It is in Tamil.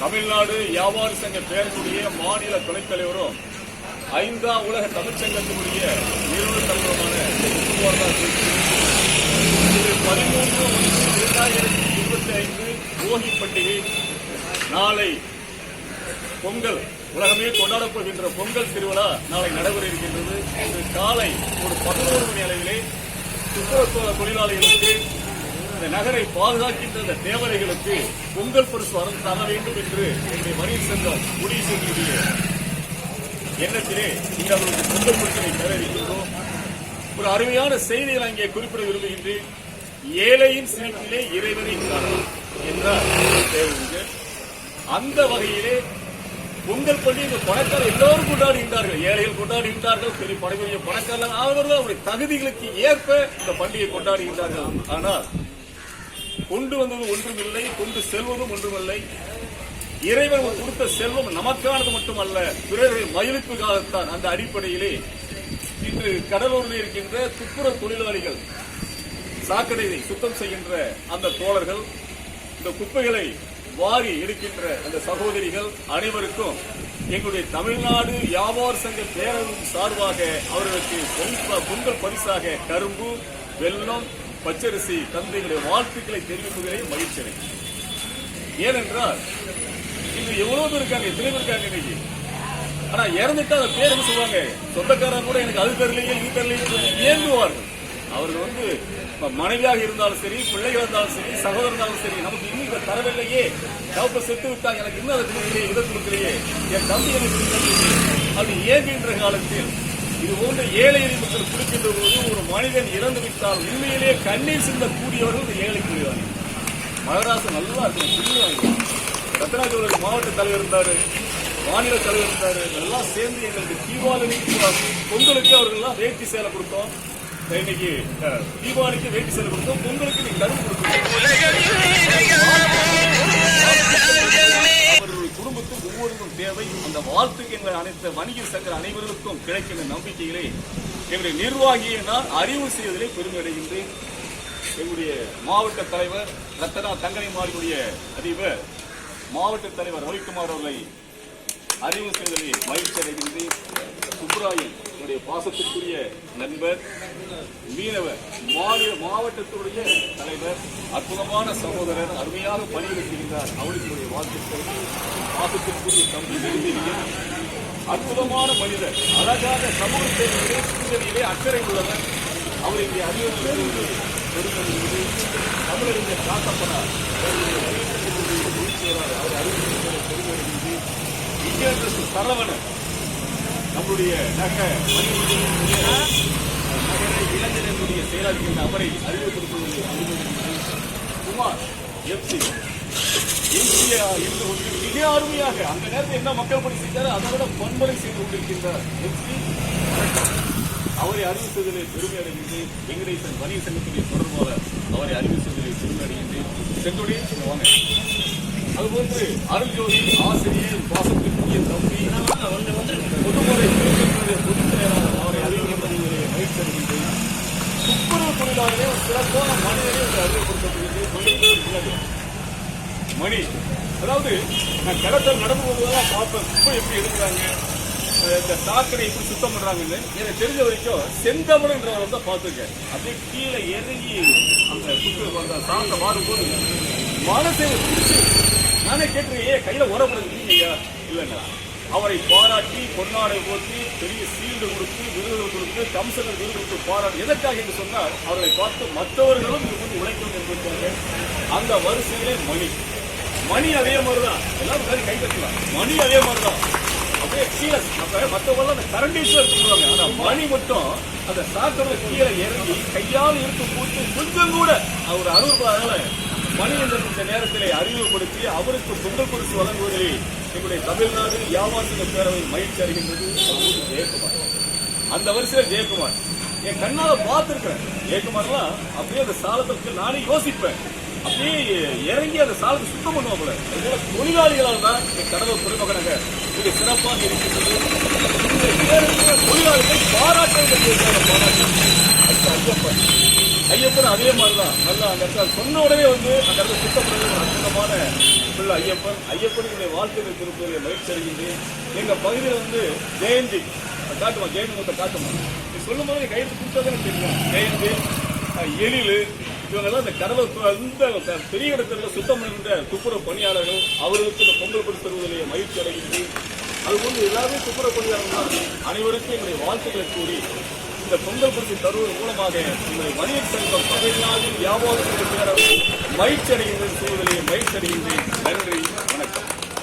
தமிழ்நாடு வியாபாரி சங்க பேரனுடைய மாநில துணைத் தலைவரும் 5ஆம் உலக தமிழ்ச்சங்கத்தினுடைய நிறுவன தலைவருமான 13/2025 போகி பண்டிகை நாளை பொங்கல் உலகமே கொண்டாடப்படுகின்ற பொங்கல் திருவிழா நாளை நடைபெற இருக்கின்றது. இன்று காலை ஒரு 11 மணி அளவிலே துப்புரவு தொழிலாளிகளுக்கு இந்த நகரை பாதுகாக்கின்ற தேவதைகளுக்கு பொங்கல் பரிசு வரம் தர வேண்டும் என்று என்னுடைய வணிக சங்கம் முடிவு செய்திருக்கிற எண்ணத்திலே இன்று அவர்களுக்கு பொங்கல் பரிசனை பெற இருக்கின்றோம். ஒரு அருமையான செய்தியை அங்கே குறிப்பிட விரும்புகின்றேன். ஏழையின் சிரிப்பிலே இறைவனை காணலாம் என்றார் தேவர்கள். அந்த வகையிலே பொங்கல் பண்டிகை பணக்கார எல்லோரும் கொண்டாடுகின்றார்கள். ஏழைகள் கொண்டாடுகின்றார்கள், பெரிய படைபெரிய பணக்காரர்கள் அவர்கள் அவருடைய தகுதிகளுக்கு ஏற்ப இந்த பண்டிகை கொண்டாடுகின்றார்கள். ஆனால் கொண்டு வந்தது ஒன்றுமில்லை, கொண்டு செல்வதும் ஒன்றுமில்லை. இறைவன் கொடுத்த செல்வம் நமக்கானது மட்டுமல்ல, பிறருடைய மகிழ்ப்புக்காகத்தான். அந்த அடிப்படையிலே இன்று கடலூரில் இருக்கின்ற துப்புரவு தொழிலாளிகள், சாக்கடையை சுத்தம் செய்கின்ற அந்த தோழர்கள், இந்த குப்பைகளை வாரி எடுக்கின்ற அந்த சகோதரிகள் அனைவருக்கும் எங்களுடைய தமிழ்நாடு வியாபாரி சங்க பேரவையின் சார்பாக அவர்களுக்கு பொங்கல் பரிசாக கரும்பு, வெல்லம், பச்சரிசி தந்தைகளுடைய வாழ்த்துக்களை தெரிவிப்பதிலே மகிழ்ச்சி. ஏனென்றால் இன்று எவ்வளவு பேர் இருக்காங்க, எத்தனை பேர் இருக்காங்க இன்னைக்கு. ஆனா இறந்துட்டா அந்த பேர் என்ன சொல்லுவாங்க, சொந்தக்காரன் கூட எனக்கு அது தரலையே இது தரலையே ஏங்குவார்கள். அவர்கள் மனைவியாக இருந்தாலும் சரி, பிள்ளைகள் இருந்தாலும் சரி, சகோதரர் இருந்தாலும் சரி, நமக்கு இன்னும் இதை தரவில்லையே, தவப்ப செத்து விட்டாங்க, எனக்கு இன்னும் அதை கொடுக்கலையே, இதை கொடுக்கலையே, என் தம்பி எனக்கு கொடுக்கலையே அப்படி ஏங்குகின்ற காலத்தில் இது போன்ற ஏழை மக்கள் குடிக்கின்ற போது ஒரு மனிதன் இறந்து விட்டால் உண்மையிலேயே கண்ணீர் சிந்தக்கூடியவர்கள் இந்த ஏழை கூடியவார்கள். மகராசன் நல்லா இருக்கு. ரத்னாஜோலர் மாவட்ட தலைவர் இருந்தாரு, மாநில தலைவர் இருந்தாரு, எல்லாம் சேர்ந்து எங்களுக்கு தீபாவளி பொங்கலுக்கு அவர்கள்லாம் வேட்டி சேலை கொடுத்தோம். இன்னைக்கு தீபாவளிக்கு வேட்டி சேலை கொடுத்தோம், பொங்கலுக்கு நீங்க கரும்பு கொடுத்தோம். அவர்களுடைய குடும்பத்துக்கு ஒவ்வொருவரும் தேவை. அந்த வாழ்த்துக்கு எங்கள் அனைத்து வணிக சங்க அனைவருக்கும் கிடைக்கின்ற நம்பிக்கையிலே எங்களுடைய நிர்வாகியை நான் அறிவு செய்வதிலே பெருமை அடைகின்றேன். எங்களுடைய மாவட்ட தலைவர் ரத்தனா தங்கனிமாருடைய அதிபர் மாவட்ட தலைவர் ரவிக்குமார் அவர்களை அறிவு செய்வதிலே மகிழ்ச்சி அடைகின்றேன். சுப்ராயன் என்னுடைய பாசத்திற்குரிய நண்பர், மீனவர் மாவட்டத்துடைய தலைவர், அற்புதமான சகோதரர், அருமையாக பணியாற்றுகின்றார். அவருடைய வாழ்த்துக்கள். பாசத்திற்குரிய தம்பி நெருங்கிய அற்புதமான மனிதர், அழகாக சமூக சேவையிலே அக்கறை உள்ளவர். அவர் இங்கே அறிவுறுத்தி தமிழறிஞர் காத்தப்பனார் அவர் அறிவுறுத்தி பெருமையடைகின்றது. இங்கே சரவணன் நம்முடைய நகர இளைஞர்களுடைய செயலாளர்கள் அவரை அறிவுறுத்துவதில் குமார் எஃப்சி இந்தியா இருந்து கொண்டு மிக அருமையாக அந்த நேரத்தில் என்ன மக்கள் பணி செய்தாரோ அதை விட பண்பலை செய்து கொண்டிருக்கின்றார் எஃப்சி. அவரை அறிவித்ததில் பெருமை அடைகின்றேன். வெங்கடேசன் வணிக சங்கத்துடைய தொடர்பாளர் அவரை அறிவித்ததில் பெருமை அடைகின்றேன். சென்றுடைய வாங்க. அதுபோன்று அருள்ஜோதி ஆசிரியர் பாசத்திற்குரிய தம்பி பொதுமுறை பொதுச் செயலாளர் அவரை அறிவிப்பதிலே மகிழ்ச்சி அடைகின்றேன். துப்புரவு தொழிலாளர்களே ஒரு சிறப்பான மனிதரை அறிமுகப்படுத்தப்படுகிறது. மணி, அதாவது நான் கடத்தல் நடந்து போவதெல்லாம் பார்ப்பேன். குப்பை எப்படி எடுக்கிறாங்க, இந்த சாக்கடை எப்படி சுத்தம் பண்றாங்கன்னு எனக்கு தெரிஞ்ச வரைக்கும் செந்தமிழ்ன்றவரை தான் பார்த்துருக்கேன். அப்படியே கீழே இறங்கி அந்த குப்பை சாந்த மாறும்போது மனசை பிடிச்சி நானே கேட்டிருக்கேன், கையில உரப்படுறது இல்லையா? இல்லைன்னா அவரை பாராட்டி பொன்னாடை போற்றி பெரிய சீல்டு கொடுத்து விருதுகள் கொடுத்து கம்சனர் விருது கொடுத்து பாராட்டி எதற்காக என்று சொன்னால் அவர்களை பார்த்து மற்றவர்களும் இது வந்து உழைக்கும் என்பதற்காக. அந்த வரிசையிலே மணி அதே மாதிரிதான், எல்லாரும் கை கட்டலாம். மணி அதே மாதிரிதான் அப்படியே கீழே மற்றவங்க அந்த கரண்டீஸ்ல சொல்லுவாங்க. ஆனா மணி மட்டும் அந்த சாக்கடை கீழே இறங்கி கையால் இருக்கு போட்டு கொஞ்சம் கூட அவர் அறுபதால மணி என்ற நேரத்திலே அறிமுகப்படுத்தி அவருக்கு பொங்கல் பரிசு வழங்குவதிலே எங்களுடைய தமிழ்நாடு வியாபாரி சங்க பேரவை மகிழ்ச்சி அடைகின்றது. ஜெயக்குமார் அந்த வரிசையில ஜெயக்குமார் என் கண்ணால பார்த்திருக்கிறேன். ஜெயக்குமார்லாம் அப்படியே அந்த சாலத்திற்கு நானே யோசிப்பேன். அப்படியே இறங்கி அந்த சாலத்தை சுத்தம் பண்ணுவாங்க. அதுபோல தொழிலாளிகளால் தான் கடலூர் துறைமுகனாக மிக சிறப்பாக இருக்கின்றது. தொழிலாளிகள் பாராட்டு ஐயப்பன் ஐயப்பன் அதே மாதிரிதான் நல்லா அந்த இடத்துல சொன்ன உடனே வந்து அந்த இடத்துல சுத்தப்படுறது ஒரு அற்புதமான பிள்ளை ஐயப்பன். ஐயப்பனுடைய வாழ்க்கைகள் திருப்பதில் மகிழ்ச்சி அடைகின்றேன். எங்க பகுதியில் வந்து ஜெயந்தி காட்டுமா, ஜெயந்தி மொத்தம் காட்டுமா, நீ சொல்லும் போது கைது கொடுத்ததானே தெரியும். ஜெயந்தி, எழிலு, இவங்கெல்லாம் இந்த கடவுள் இந்த பெரிய இடத்துல சுத்தம் பண்ணுகின்ற துப்புரவு பணியாளர்கள், அவர்களுக்கு இந்த பொங்கல் பரிசு தருவதிலேயே மகிழ்ச்சி அடைகின்றேன். அதுபோன்று எல்லாருமே துப்புரவு பணியாளர்கள் அனைவருக்கும் என்னுடைய வாழ்த்துக்களை கூறி இந்த பொங்கல் பரிசு தருவதன் மூலமாக எங்களுடைய வணிகர் சங்கம் பகுதியாக வியாபாரத்திற்கு மகிழ்ச்சி அடைகின்ற சூழ்நிலையை மகிழ்ச்சி அடைகின்றேன். நன்றி, வணக்கம்.